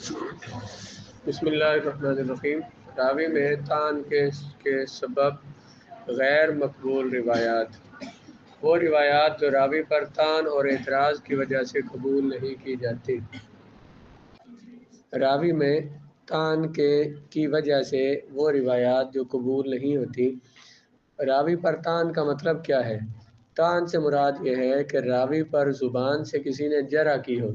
بسم اللہ الرحمن الرحیم۔ راوی میں طعن کے سبب غیر مقبول روایات، وہ روایات جو راوی پر طعن اور اعتراض کی وجہ سے قبول نہیں کی جاتی۔ راوی میں طعن کی وجہ سے وہ روایات جو قبول نہیں ہوتی۔ راوی پر طعن کا مطلب کیا ہے؟ طعن سے مراد یہ ہے کہ راوی پر زبان سے کسی نے جرح کی ہو۔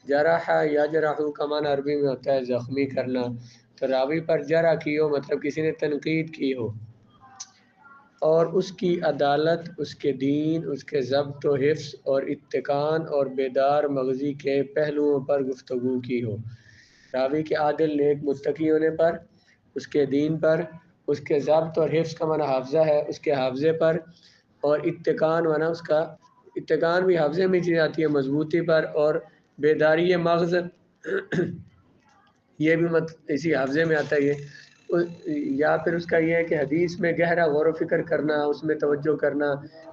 جرح یجرح کا معنی عربی میں ہوتا ہے زخمی کرنا، تو راوی پر جرح کی ہو مطلب کسی نے تنقید کی ہو، اور اس کی عدالت، اس کے دین، اس کے ضبط و حفظ اور اتقان اور بیدار مغزی کے پہلوؤں پر گفتگو کی ہو۔ راوی کے عادل نیک متقی ہونے پر، اس کے دین پر، اس کے ضبط اور حفظ کا معنی حافظہ ہے، اس کے حافظے پر، اور اتقان معنی اس کا اتقان بھی حافظے میں چلی جاتی ہے، مضبوطی پر، اور بیداری مغز یہ بھی اسی حافظے میں آتا ہے یہ، یا پھر اس کا یہ ہے کہ حدیث میں گہرا غور و فکر کرنا، اس میں توجہ کرنا،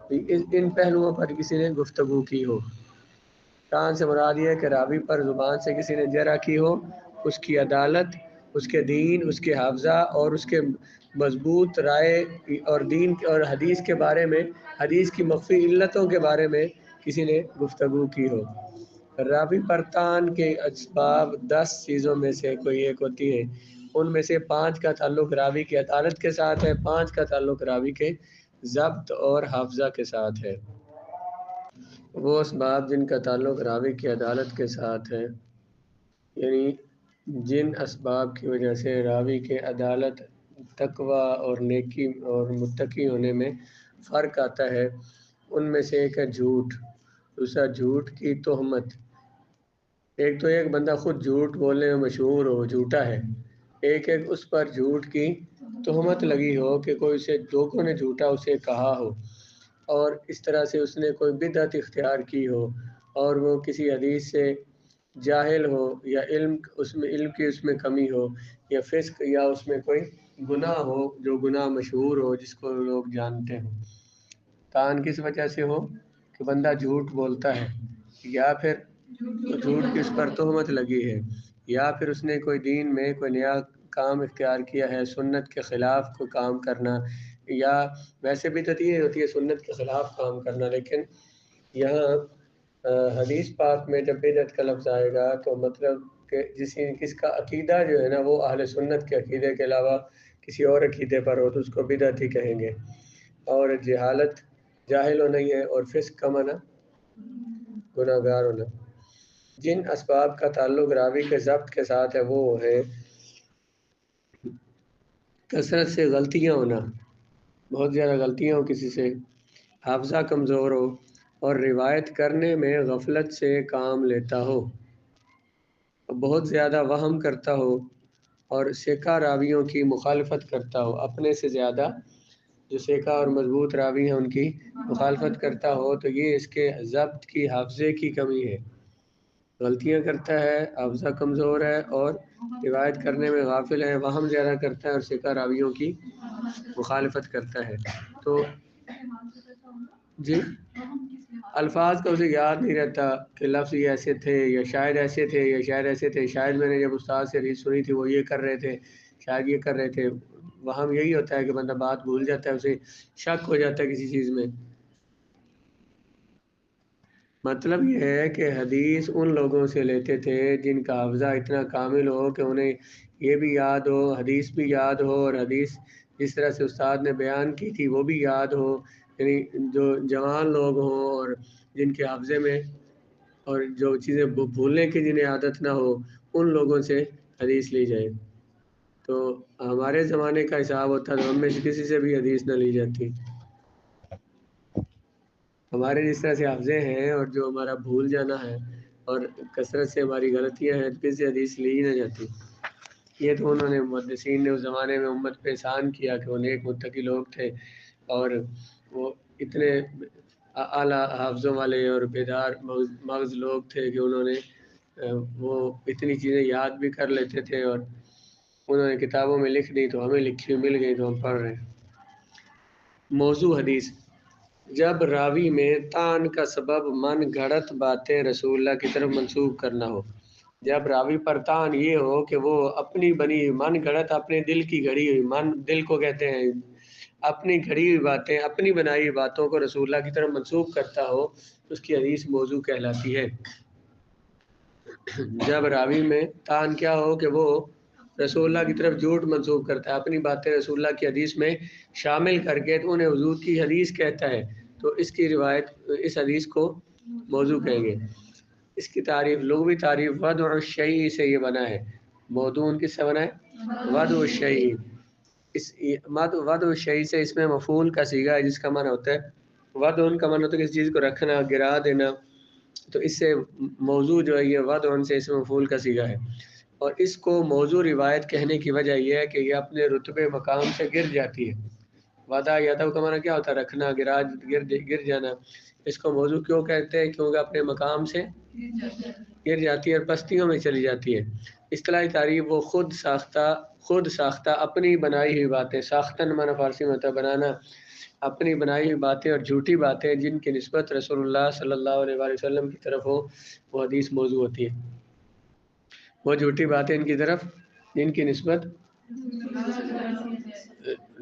ان پہلوؤں پر کسی نے گفتگو کی ہو۔ طعن سے مراد یہ ہے کہ راوی پر زبان سے کسی نے جرح کی ہو، اس کی عدالت، اس کے دین، اس کے حافظہ اور اس کے مضبوط رائے اور دین اور حدیث کے بارے میں، حدیث کی مخفی علتوں کے بارے میں کسی نے گفتگو کی ہو۔ راوی پر طعن کے اسباب 10 چیزوں میں سے کوئی ایک ہوتی ہے، ان میں سے 5 کا تعلق راوی کی عدالت کے ساتھ ہے، 5 کا تعلق راوی کے ضبط اور حافظہ کے ساتھ ہے۔ وہ اسباب جن کا تعلق راوی کی عدالت کے ساتھ ہے، یعنی جن اسباب کی وجہ سے راوی کے عدالت، تقوی اور نیکی اور متقی ہونے میں فرق آتا ہے، ان میں سے ایک ہے جھوٹ، دوسرا جھوٹ کی تہمت۔ ایک تو ایک بندہ خود جھوٹ بولنے میں مشہور ہو، جھوٹا ہے، ایک اس پر جھوٹ کی تہمت لگی ہو کہ کوئی اسے لوگوں نے جھوٹا اسے کہا ہو، اور اس طرح سے اس نے کوئی بدعت اختیار کی ہو، اور وہ کسی حدیث سے جاہل ہو، یا علم کی اس میں کمی ہو، یا فسق، یا اس میں کوئی گناہ ہو جو گناہ مشہور ہو جس کو لوگ جانتے ہوں۔ طعن کس وجہ سے ہو کہ بندہ جھوٹ بولتا ہے، یا پھر جھوٹ کی اس پر تہمت لگی ہے، یا پھر اس نے کوئی دین میں کوئی نیا کام اختیار کیا ہے، سنت کے خلاف کوئی کام کرنا، یا ویسے بدعت یہ ہوتی ہے سنت کے خلاف کام کرنا، لیکن یہاں حدیث پاک میں جب بدعت کا لفظ آئے گا تو مطلب کہ کس کا عقیدہ جو ہے نا وہ اہل سنت کے عقیدے کے علاوہ کسی اور عقیدے پر ہو تو اس کو بدعت ہی کہیں گے، اور جہالت جاہل ہونا ہی ہے، اور فسق کا معنی گناہ گار ہونا۔ جن اسباب کا تعلق راوی کے ضبط کے ساتھ ہے وہ ہے کثرت سے غلطیاں ہونا، بہت زیادہ غلطیاں ہو کسی سے، حافظہ کمزور ہو، اور روایت کرنے میں غفلت سے کام لیتا ہو، بہت زیادہ وہم کرتا ہو، اور ثقہ راویوں کی مخالفت کرتا ہو، اپنے سے زیادہ جو ثقہ اور مضبوط راوی ہیں ان کی مخالفت کرتا ہو، تو یہ اس کے ضبط کی، حافظے کی کمی ہے۔ غلطیاں کرتا ہے، حافظہ کمزور ہے، اور روایت کرنے میں غافل ہے، وہم زیادہ کرتا ہے، اور ثقہ راویوں کی مخالفت کرتا ہے۔ تو جی الفاظ کا اسے یاد نہیں رہتا کہ لفظ یہ ایسے تھے، یا شاید ایسے تھے، یا شاید ایسے تھے، شاید میں نے جب استاد سے حدیث سنی تھی وہ یہ کر رہے تھے، شاید یہ کر رہے تھے، وہم یہی ہوتا ہے کہ بندہ بات بھول جاتا ہے، اسے شک ہو جاتا ہے کسی چیز میں۔ مطلب یہ ہے کہ حدیث ان لوگوں سے لیتے تھے جن کا حافظہ اتنا کامل ہو کہ انہیں یہ بھی یاد ہو، حدیث بھی یاد ہو، اور حدیث جس طرح سے استاد نے بیان کی تھی وہ بھی یاد ہو، یعنی جو جوان لوگ ہوں اور جن کے حافظے میں اور جو چیزیں بھولنے کی جنہیں عادت نہ ہو، ان لوگوں سے حدیث لی جائے۔ تو ہمارے زمانے کا حساب ہوتا تو ہم میں سے کسی سے بھی حدیث نہ لی جاتی، ہمارے جس طرح سے حافظے ہیں اور جو ہمارا بھول جانا ہے اور کثرت سے ہماری غلطیاں ہیں، کسی سے حدیث لی ہی نہ جاتی۔ یہ تو انہوں نے محدثین نے اس زمانے میں امت پہ احسان کیا کہ وہ نیک متقی لوگ تھے، اور وہ اتنے اعلیٰ حافظوں والے اور بیدار مغز لوگ تھے کہ انہوں نے وہ اتنی چیزیں یاد بھی کر لیتے تھے، اور انہوں نے کتابوں میں لکھ دی تو ہمیں لکھی مل گئی تو ہم پڑھ رہے ہیں۔ موضوع حدیث: جب راوی میں طعن کا سبب من گھڑت باتیں رسول اللہ کی طرف منسوب کرنا ہو۔ جب راوی پر تان یہ ہو کہ وہ اپنی بنی من گھڑت اپنے دل کی گھڑی ہوئی، من دل کو کہتے ہیں، اپنی گھڑی ہوئی باتیں، اپنی بنائی ہوئی باتوں کو رسول اللہ کی طرف منسوب کرتا ہو تو اس کی حدیث موضوع کہلاتی ہے۔ جب راوی میں تان کیا ہو کہ وہ رسول اللہ کی طرف جھوٹ منسوب کرتا ہے، اپنی باتیں رسول اللہ کی حدیث میں شامل کر کے تو انہیں حضور کی حدیث کہتا ہے، تو اس کی روایت، اس حدیث کو موضوع کہیں گے۔ اس کی تعریف، لغوی تعریف وضع الشیء سے یہ بنا ہے۔ موضوع کس سے بنا ہے؟ وضع الشیء۔ اس وضع الشیء سے اس میں مفعول کا صیغہ ہے جس کا معنی ہوتا ہے، وضع کا معنی ہوتا ہے کسی چیز کو رکھنا، گرا دینا، تو اس سے موضوع جو ہے یہ وضع سے اس میں مفعول کا صیغہ ہے۔ اور اس کو موضوع روایت کہنے کی وجہ یہ ہے کہ یہ اپنے رتبے مقام سے گر جاتی ہے۔ وضع یادو کا معنی کیا ہوتا ہے؟ رکھنا، گر جانا۔ اس کو موضوع کیوں کہتے ہیں؟ کیونکہ اپنے مقام سے گر جاتی ہے اور پستیوں میں چلی جاتی ہے۔ اصطلاحی تعریف وہ خود ساختہ اپنی بنائی ہوئی باتیں، ساختن معنی فارسی میں ہوتا ہے بنانا، اپنی بنائی ہوئی باتیں اور جھوٹی باتیں جن کی نسبت رسول اللہ صلی اللہ علیہ وآلہ وسلم کی طرف ہو، وہ حدیث موضوع ہوتی ہے۔ وہ جھوٹی باتیں ان کی طرف جن کی نسبت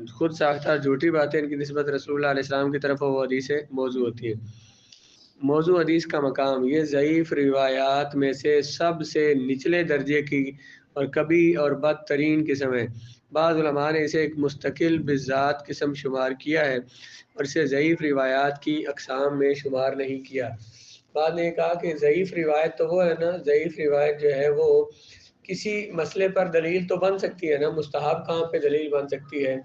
خود ساختہ جھوٹی باتیں ان کی نسبت رسول اللہ علیہ السلام کی طرف ہو، وہ حدیث موضوع ہوتی ہے۔ موضوع حدیث کا مقام، یہ ضعیف روایات میں سے سب سے نچلے درجے کی اور کبھی اور بدترین قسم ہے۔ بعض علماء نے اسے ایک مستقل بذات قسم شمار کیا ہے اور اسے ضعیف روایات کی اقسام میں شمار نہیں کیا۔ بعد نے کہا کہ ضعیف روایت تو وہ ہے نا، ضعیف روایت جو ہے وہ کسی مسئلے پر دلیل تو بن سکتی ہے نا، مستحب کام پہ دلیل بن سکتی ہے،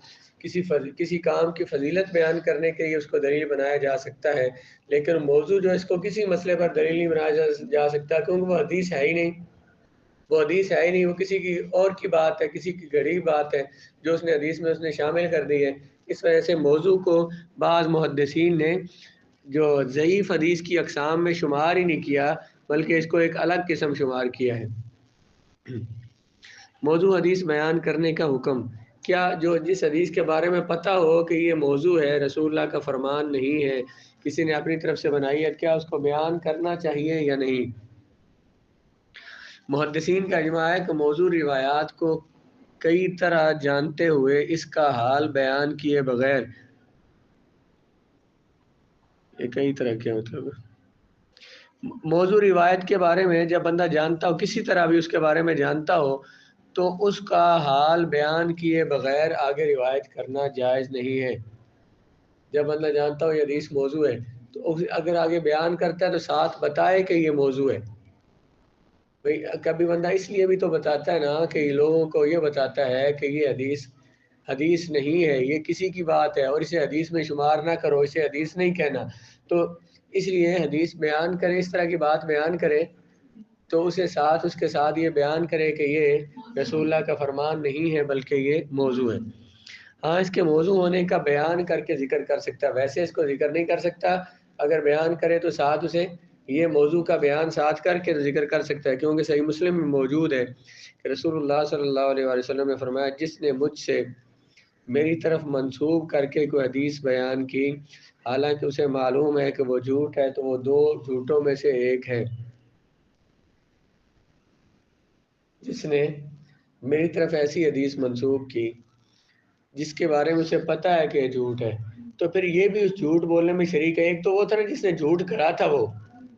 کسی کام کی فضیلت بیان کرنے کے لیے اس کو دلیل بنایا جا سکتا ہے، لیکن موضوع جو ہے اس کو کسی مسئلے پر دلیل نہیں بنایا جا سکتا کیونکہ وہ حدیث ہے ہی نہیں، وہ حدیث ہے ہی نہیں، وہ کسی کی اور کی بات ہے، کسی کی گھڑی بات ہے جو اس نے حدیث میں اس نے شامل کر دی ہے۔ اس وجہ سے موضوع کو بعض محدثین نے جو ضعیف حدیث کی اقسام میں شمار ہی نہیں کیا بلکہ اس کو ایک الگ قسم شمار کیا ہے۔ موضوع حدیث بیان کرنے کا حکم، کیا جو جس حدیث کے بارے میں پتہ ہو کہ یہ موضوع ہے، رسول اللہ کا فرمان نہیں ہے، کسی نے اپنی طرف سے بنائی ہے، کیا اس کو بیان کرنا چاہیے یا نہیں؟ محدثین کا اجماع ہے کہ موضوع روایات کو کئی طرح جانتے ہوئے اس کا حال بیان کیے بغیر، یہ کئی طرح کیا مطلب ہے؟ موضوع روایت کے بارے میں جب بندہ جانتا ہو، کسی طرح بھی اس کے بارے میں جانتا ہو، تو اس کا حال بیان کیے بغیر آگے روایت کرنا جائز نہیں ہے۔ جب بندہ جانتا ہو یہ حدیث موضوع ہے تو اگر آگے بیان کرتا ہے تو ساتھ بتائے کہ یہ موضوع ہے۔ کبھی بندہ اس لیے بھی تو بتاتا ہے نا کہ لوگوں کو یہ بتاتا ہے کہ یہ حدیث نہیں ہے، یہ کسی کی بات ہے اور اسے حدیث میں شمار نہ کرو، اسے حدیث نہیں کہنا، تو اس لیے حدیث بیان کرے، اس طرح کی بات بیان کرے تو اس کے ساتھ یہ بیان کرے کہ یہ رسول اللہ کا فرمان نہیں ہے بلکہ یہ موضوع ہے۔ ہاں، اس کے موضوع ہونے کا بیان کر کے ذکر کر سکتا ہے، ویسے اس کو ذکر نہیں کر سکتا، اگر بیان کرے تو ساتھ اسے یہ موضوع کا بیان ساتھ کر کے ذکر کر سکتا ہے، کیونکہ صحیح مسلم میں موجود ہے کہ رسول اللہ صلی اللہ علیہ وآلہ وسلم نے فرمایا، جس نے مجھ سے میری طرف منسوب کر کے کوئی حدیث بیان کی حالانکہ اسے معلوم ہے کہ وہ جھوٹ ہے تو وہ 2 جھوٹوں میں سے ایک ہے۔ جس نے میری طرف ایسی حدیث منسوب کی جس کے بارے میں اسے پتہ ہے کہ یہ جھوٹ ہے، تو پھر یہ بھی اس جھوٹ بولنے میں شریک ہے۔ ایک تو وہ تھا نا جس نے جھوٹ کرا تھا وہ،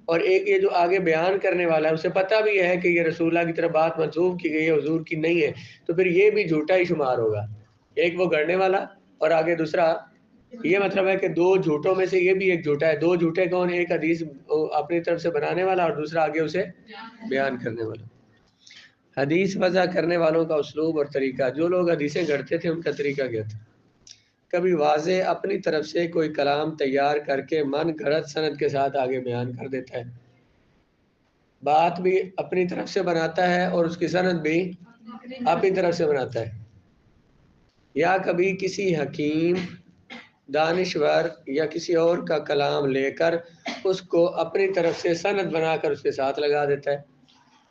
اور ایک یہ جو آگے بیان کرنے والا ہے، اسے پتہ بھی ہے کہ یہ رسول اللہ کی طرف بات منسوب کی گئی ہے، حضور کی نہیں ہے، تو پھر یہ بھی جھوٹا ہی شمار ہوگا۔ ایک وہ گڑنے والا اور آگے دوسرا، یہ مطلب ہے کہ 2 جھوٹوں میں سے یہ بھی ایک جھوٹا ہے۔ 2 جھوٹے کون؟ ایک حدیث اپنی طرف سے بنانے والا اور دوسرا آگے اسے بیان کرنے والا۔ حدیث وضع کرنے والوں کا اسلوب اور طریقہ، جو لوگ حدیثیں گھڑتے تھے ان کا طریقہ کیا تھا؟ کبھی واضح اپنی طرف سے کوئی کلام تیار کر کے من گھڑت سند کے ساتھ آگے بیان کر دیتا ہے، بات بھی اپنی طرف سے بناتا ہے اور اس کی سند بھی اپنی طرف سے بناتا ہے، یا کبھی کسی حکیم، دانشور یا کسی اور کا کلام لے کر اس کو اپنی طرف سے سند بنا کر اس کے ساتھ لگا دیتا ہے۔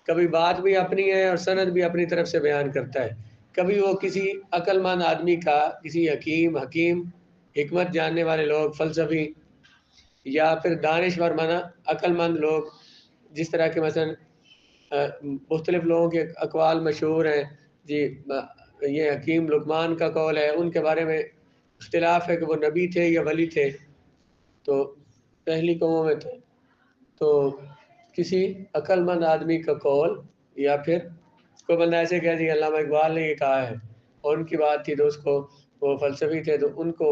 کبھی بات بھی اپنی ہے اور سند بھی اپنی طرف سے بیان کرتا ہے۔ کبھی وہ کسی عقل مند آدمی کا، کسی حکیم، حکمت جاننے والے لوگ، فلسفی یا پھر دانشور مانا عقل مند لوگ، جس طرح کے مثلا مختلف لوگوں کے اقوال مشہور ہیں جی، یہ حکیم لقمان کا قول ہے، ان کے بارے میں اختلاف ہے کہ وہ نبی تھے یا ولی تھے، تو پہلی قوموں میں تھے۔ تو کسی عقل مند آدمی کا قول یا پھر کوئی بندہ ایسے کہہ دیا علامہ اقبال نے یہ کہا ہے اور ان کی بات تھی تو اس کو وہ فلسفی تھے تو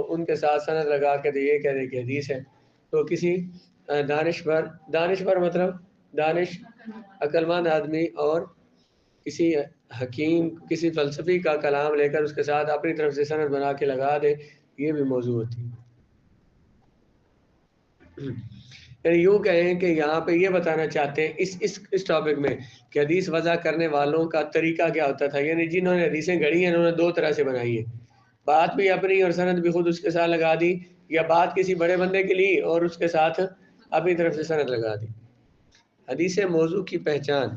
ان کے ساتھ سند لگا کے تو یہ کہہ دے کہ حدیث ہے۔ تو کسی دانشور مطلب دانش عقل مند آدمی اور کسی حکیم کسی فلسفی کا کلام لے کر اس کے ساتھ اپنی طرف سے سند بنا کے لگا دے، یہ بھی موضوع ہوتی ہے۔ یعنی یوں کہیں کہ یہاں پہ یہ بتانا چاہتے ہیں اس ٹاپک میں کہ حدیث وضع کرنے والوں کا طریقہ کیا ہوتا تھا، یعنی جنہوں نے حدیثیں گھڑی ہیں انہوں نے دو طرح سے بنائی ہے، بات بھی اپنی اور سند بھی خود اس کے ساتھ لگا دی، یا بات کسی بڑے بندے کی لی اور اس کے ساتھ اپنی طرف سے سند لگا دی۔ حدیث موضوع کی پہچان،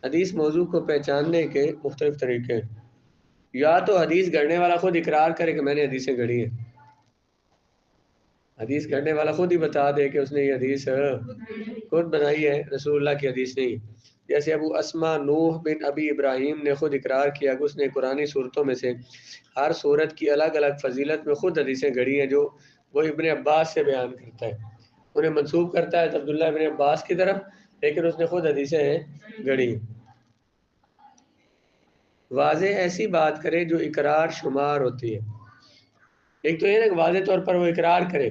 حدیث موضوع کو پہچاننے کے مختلف طریقے، یا تو حدیث گھڑنے والا خود اقرار کرے کہ میں نے حدیثیں گھڑی ہیں، حدیث گھڑنے والا خود ہی بتا دے کہ اس نے یہ حدیث خود بنائی ہے، رسول اللہ کی حدیث نہیں۔ جیسے ابو اسما نوح بن ابی ابراہیم نے خود اقرار کیا کہ اس نے قرآنی صورتوں میں سے ہر صورت کی الگ الگ فضیلت میں خود حدیثیں گھڑی ہیں، جو وہ ابن عباس سے بیان کرتا ہے، انہیں منسوب کرتا ہے عبداللہ ابن عباس کی طرف، لیکن اس نے خود حدیثیں گھڑی ہیں۔ واضح ایسی بات کرے جو اقرار شمار ہوتی ہے، ایک تو یہ نا کہ واضح طور پر وہ اقرار کرے،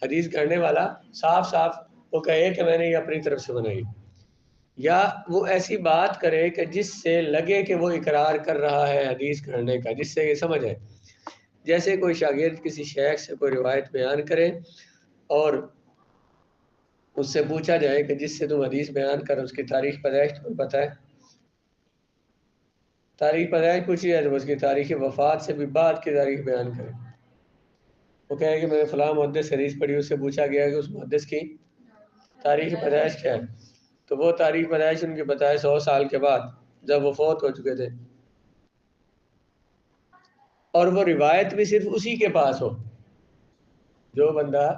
حدیث گھڑنے والا صاف صاف وہ کہے کہ میں نے یہ اپنی طرف سے بنائی، یا وہ ایسی بات کرے کہ جس سے لگے کہ وہ اقرار کر رہا ہے حدیث گھڑنے کا، جس سے یہ سمجھ ہے۔ جیسے کوئی شاگرد کسی شیخ سے کوئی روایت بیان کرے اور اس سے پوچھا جائے کہ جس سے تم حدیث بیان کر اس کی تاریخ پیدائش تمہیں پتہ ہے، تاریخ پیدائش پوچھی ہے تو اس کی تاریخ وفات سے بھی بعد کی تاریخ بیان کرے، وہ کہے کہ میں نے فلاں محدث سے حدیث پڑھی، اس سے پوچھا گیا کہ اس محدث کی تاریخ پیدائش کیا ہے، تو وہ تاریخ پیدائش ان کی بتائے 100 سال کے بعد جب وہ فوت ہو چکے تھے، اور وہ روایت بھی صرف اسی کے پاس ہو، جو بندہ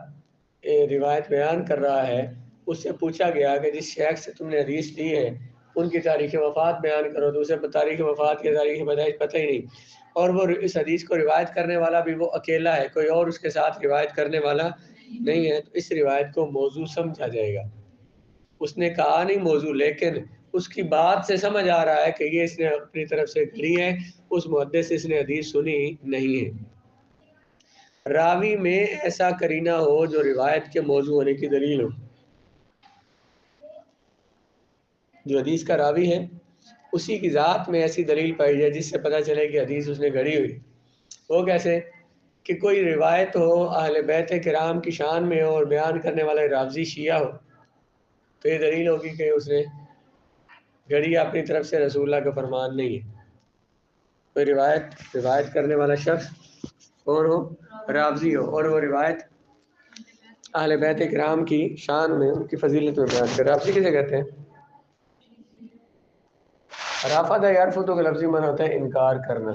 روایت بیان کر رہا ہے اس سے پوچھا گیا کہ جس شیخ سے تم نے حدیث لی ہے ان کی تاریخ وفات بیان کرو، تو اسے تاریخ وفات کی تاریخ پیدائش پتہ ہی نہیں، اور وہ اس حدیث کو روایت کرنے والا بھی وہ اکیلا ہے، کوئی اور اس کے ساتھ روایت کرنے والا نہیں ہے، تو اس روایت کو موضوع سمجھا جائے گا۔ اس نے کہا نہیں موضوع، لیکن اس کی بات سے سمجھ آ رہا ہے کہ یہ اس نے اپنی طرف سے گھڑی ہے، اس محدث سے اس نے حدیث سنی نہیں ہے۔ راوی میں ایسا کرینہ ہو جو روایت کے موضوع ہونے کی دلیل ہو، جو حدیث کا راوی ہے اسی کی ذات میں ایسی دلیل پائی جائے جس سے پتہ چلے کہ حدیث اس نے گھڑی ہوئی۔ وہ کیسے کہ کوئی روایت ہو اہل بیت کرام کی شان میں ہو اور بیان کرنے والا رافضی شیعہ ہو، تو یہ دلیل ہوگی کہ اس نے گھڑی اپنی طرف سے، رسول اللہ کا فرمان نہیں ہے۔ کوئی روایت کرنے والا شخص کون ہو، رافضی ہو، اور وہ روایت اہل بیت کرام کی شان میں ان کی فضیلت میں بیان کرے، رافضی کسے کہتے ہیں؟ رافض یرفض کا لفظی معنی ہوتا ہے انکار کرنا،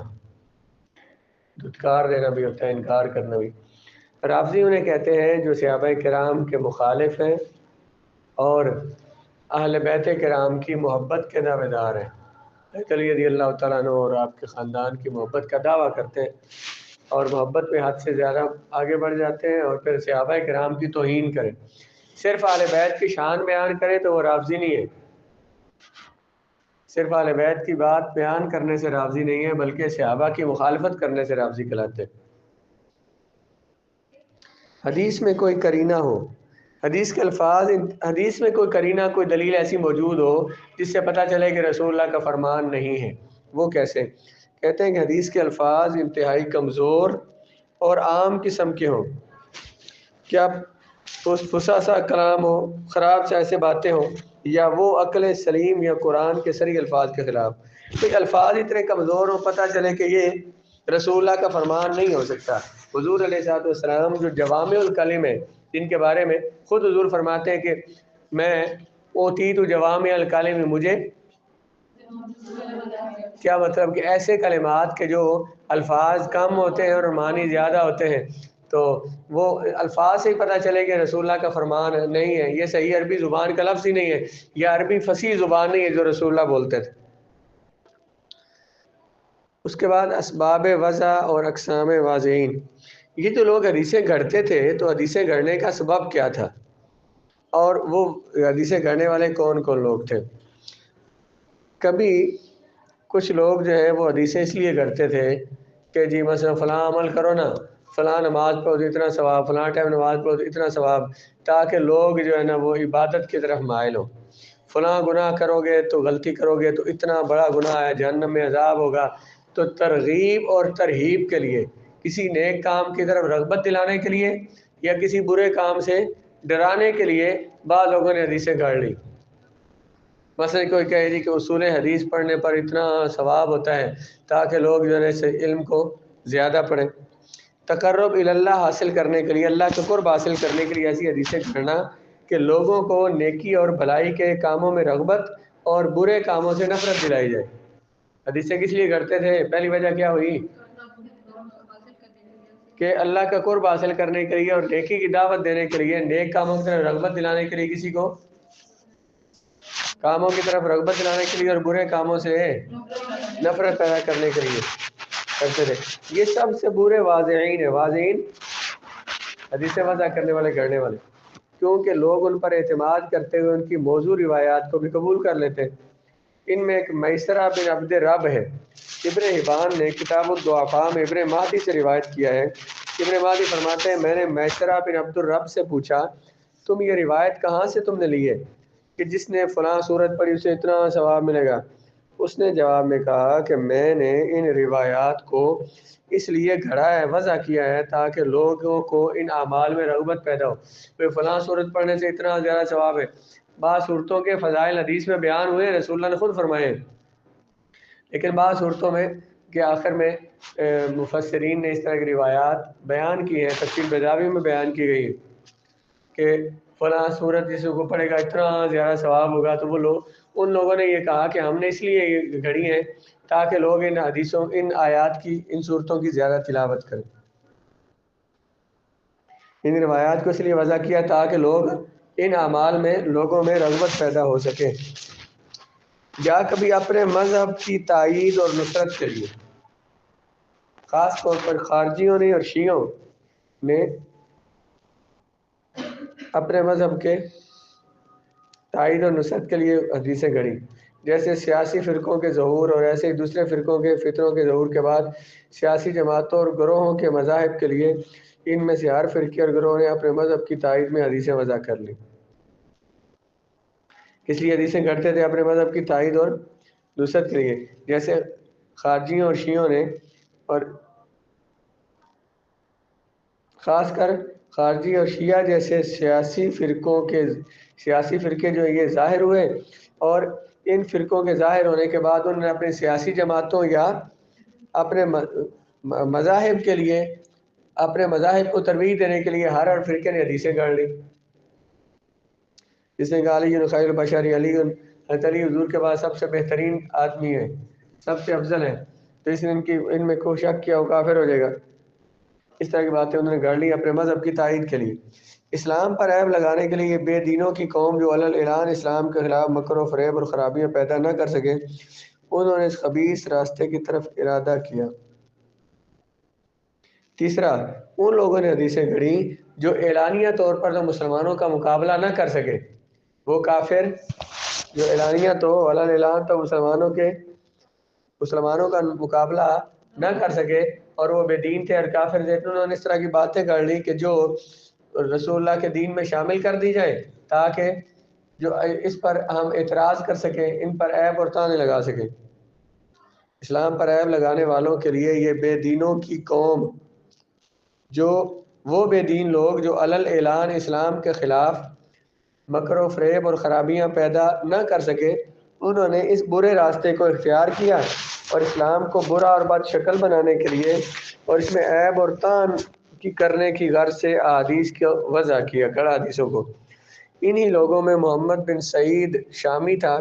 دھتکار دینا بھی ہوتا ہے، انکار کرنا بھی۔ رافضی انہیں کہتے ہیں جو صحابہ کرام کے مخالف ہیں اور اہل بیت کرام کی محبت کے دعوے دار ہیں، علی رضی اللہ تعالیٰ عنہ اور آپ کے خاندان کی محبت کا دعویٰ کرتے ہیں اور محبت میں حد سے زیادہ آگے بڑھ جاتے ہیں، اور پھر صحابہ کرام کی توہین کریں، صرف اہل بیت کی شان بیان کرے تو وہ رافضی نہیں ہے، صرف اہل بیت کی بات بیان کرنے سے رافضی نہیں ہے، بلکہ صحابہ کی مخالفت کرنے سے رافضی کہلاتے ہیں۔ حدیث میں کوئی کرینہ ہو، حدیث کے الفاظ، حدیث میں کوئی کرینہ، کوئی دلیل ایسی موجود ہو جس سے پتہ چلے کہ رسول اللہ کا فرمان نہیں ہے، وہ کیسے؟ کہتے ہیں کہ حدیث کے الفاظ انتہائی کمزور اور عام قسم کے ہوں، کیا فسا سا کلام ہو، خراب سے ایسے باتیں ہوں، یا وہ عقل سلیم یا قرآن کے صریح الفاظ کے خلاف، تو الفاظ اتنے کمزور ہوں پتہ چلے کہ یہ رسول اللہ کا فرمان نہیں ہو سکتا۔ حضور علیہ السلام جو جوامع الکلم ہے، جن کے بارے میں خود حضور فرماتے ہیں کہ میں اوتیت جوامع الکلم، مجھے کیا مطلب کہ ایسے کلمات کے جو الفاظ کم ہوتے ہیں اور معنی زیادہ ہوتے ہیں، تو وہ الفاظ سے ہی پتہ چلے کہ رسول اللہ کا فرمان نہیں ہے، یہ صحیح عربی زبان کا لفظ ہی نہیں ہے، یہ عربی فصیح زبان نہیں ہے جو رسول اللہ بولتے تھے۔ اس کے بعد اسباب وضع اور اقسام واضعین، یہ جو لوگ حدیثیں گھڑتے تھے تو حدیثیں گھڑنے کا سبب کیا تھا، اور وہ حدیثیں گھڑنے والے کون کون لوگ تھے؟ کبھی کچھ لوگ جو ہے وہ حدیثیں اس لیے گھڑتے تھے کہ جی مثلا فلاں عمل کرو نا، فلاں نماز پڑھو تو اتنا ثواب، فلاں ٹائم نماز پڑھو تو اتنا ثواب، تاکہ لوگ جو ہے نا وہ عبادت کی طرف مائل ہو۔ فلاں گناہ کرو گے تو غلطی کرو گے تو اتنا بڑا گناہ ہے، جہنم میں عذاب ہوگا۔ تو ترغیب اور ترہیب کے لیے، کسی نیک کام کی طرف رغبت دلانے کے لیے یا کسی برے کام سے ڈرانے کے لیے بعض لوگوں نے حدیثیں گھڑ لی۔ مثلا کوئی کہے جی کہ اصول حدیث پڑھنے پر اتنا ثواب ہوتا ہے تاکہ لوگ جو ہے سے علم کو زیادہ پڑھیں۔ تقرب اللہ حاصل کرنے کے لیے، اللہ کا قرب حاصل کرنے کے لیے ایسی حدیثیں گھڑنا کہ لوگوں کو نیکی اور بھلائی کے کاموں میں رغبت اور برے کاموں سے نفرت دلائی جائے۔ حدیثیں کس لیے گھڑتے تھے؟ پہلی وجہ کیا ہوئی کہ اللہ کا قرب حاصل کرنے کے لیے اور نیکی کی دعوت دینے کے لیے، نیک کاموں کی طرف رغبت دلانے کے لیے، کسی کو کاموں کی طرف رغبت دلانے کے لیے اور برے کاموں سے نفرت پیدا کرنے کے لیے کرتے تھے۔ یہ سب سے برے واضعین ہیں۔ واضعین حدیث وضع کرنے والے، گھڑنے والے، کیونکہ لوگ ان پر اعتماد کرتے ہوئے ان کی موضوع روایات کو بھی قبول کر لیتے۔ ان میں ایک میسرہ بن عبد رب ہے۔ ابن حبان نے کتاب الضعفاء میں ابن مہدی سے روایت کیا ہے۔ ابن مہدی فرماتے ہیں میں نے میسرہ بن عبد الرب سے پوچھا تم یہ روایت کہاں سے تم نے لی ہے کہ جس نے فلاں صورت پڑھی اسے اتنا ثواب ملے گا؟ اس نے جواب میں کہا کہ میں نے ان روایات کو اس لیے گھڑا ہے، وضع کیا ہے تاکہ لوگوں کو ان اعمال میں رغبت پیدا ہو۔ پھر فلاں صورت پڑھنے سے اتنا زیادہ ثواب ہے۔ بعض صورتوں کے فضائل حدیث میں بیان ہوئے، رسول اللہ نے خود فرمائے، لیکن بعض صورتوں میں کہ آخر میں مفسرین نے اس طرح کی روایات بیان کی ہیں، تفسیر بیضاوی میں بیان کی گئی ہے کہ فلاں صورت جس کو پڑھے گا اتنا زیادہ ثواب ہوگا۔ تو وہ لوگ، ان لوگوں نے یہ کہا کہ ہم نے اس لیے یہ گھڑی ہیں تاکہ لوگ ان حدیثوں، ان آیات کی، ان صورتوں کی زیادہ تلاوت کریں۔ ان روایات کو اس لیے وضع کیا تاکہ لوگ ان اعمال میں، لوگوں میں رغبت پیدا ہو سکے، یا کبھی اپنے مذہب کی تائید اور نصرت کے لیے۔ خاص طور پر خارجیوں نے اور شیعوں نے اپنے مذہب کے تائید اور نصرت کے لیے حدیثیں گھڑی، جیسے سیاسی فرقوں کے ظہور اور ایسے ہی دوسرے فرقوں کے فتنوں کے ظہور کے بعد سیاسی جماعتوں اور گروہوں کے مذاہب کے لیے ان میں سے ہر فرقے اور گروہ نے اپنے مذہب کی تائید میں حدیثیں وضع کر لی۔ اس لیے حدیثیں گھڑتے تھے اپنے مذہب کی تائید اور نصرت کے لیے، جیسے خارجیوں اور شیعوں نے، اور خاص کر خارجی اور شیعہ جیسے سیاسی فرقے جو یہ ظاہر ہوئے، اور ان فرقوں کے ظاہر ہونے کے بعد انہوں نے اپنے سیاسی جماعتوں یا اپنے مذاہب کے لیے، اپنے مذاہب کو ترویج دینے کے لیے ہر فرقے نے حدیثیں گھڑ لی، جس نے کہا علی خیر البشر، علی حضور کے بعد سب سے بہترین آدمی ہے، سب سے افضل ہے، تو اس نے ان میں کو شک کیا وہ کافر ہو جائے گا۔ اس طرح کی باتیں انہوں نے گھڑ لی اپنے مذہب کی تائید کے لیے۔ اسلام پر عیب لگانے کے لیے یہ بے دینوں کی قوم جو علل اعلان اسلام کے خلاف مکر و فریب اور خرابیاں پیدا نہ کر سکے، انہوں نے اس خبیث راستے کی طرف ارادہ کیا۔ تیسرا، ان لوگوں نے حدیثیں گھڑی جو اعلانیہ طور پر تو مسلمانوں کا مقابلہ نہ کر سکے، وہ کافر جو اعلانیہ تو علل اعلان تو مسلمانوں کا مقابلہ نہ کر سکے اور وہ بے دین تھے اور کافر تھے، تو انہوں نے اس طرح کی باتیں کر لی کہ جو رسول اللہ کے دین میں شامل کر دی جائے تاکہ جو اس پر ہم اعتراض کر سکیں، ان پر عیب اور تانے لگا سکیں۔ اسلام پر عیب لگانے والوں کے لیے یہ بے دینوں کی قوم، جو وہ بے دین لوگ جو علل اعلان اسلام کے خلاف مکر و فریب اور خرابیاں پیدا نہ کر سکے، انہوں نے اس برے راستے کو اختیار کیا اور اسلام کو برا اور بد شکل بنانے کے لیے اور اس میں عیب اور تان کی کرنے کی غرض سے احادیث کو وضع کیا، گڑا حدیثوں کو۔ انہی لوگوں میں محمد بن سعید شامی تھا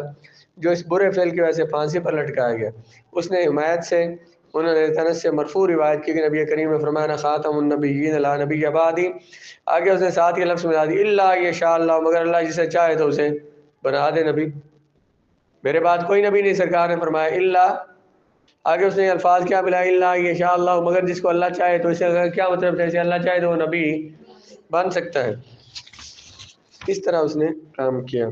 جو اس برے فعل کی وجہ سے پھانسی پر لٹکایا گیا۔ اس نے حمایت سے انہوں نے تنس سے مرفوع روایت کی کہ نبی کریم نے فرمایا خاتم النبیین لا نبی بعدی، آگے اس نے ساتھ یہ لفظ ملا دی الا یشاء اللہ، مگر اللہ جسے چاہے تو اسے بنا دے نبی، میرے بعد کوئی نبی نہیں، سرکار نے فرمایا الا، آگے اس نے الفاظ کیا ملا الا یشاء اللہ، مگر جس کو اللہ چاہے تو، اسے کیا مطلب جیسے اللہ چاہے تو وہ نبی بن سکتا ہے، اس طرح اس نے کام کیا۔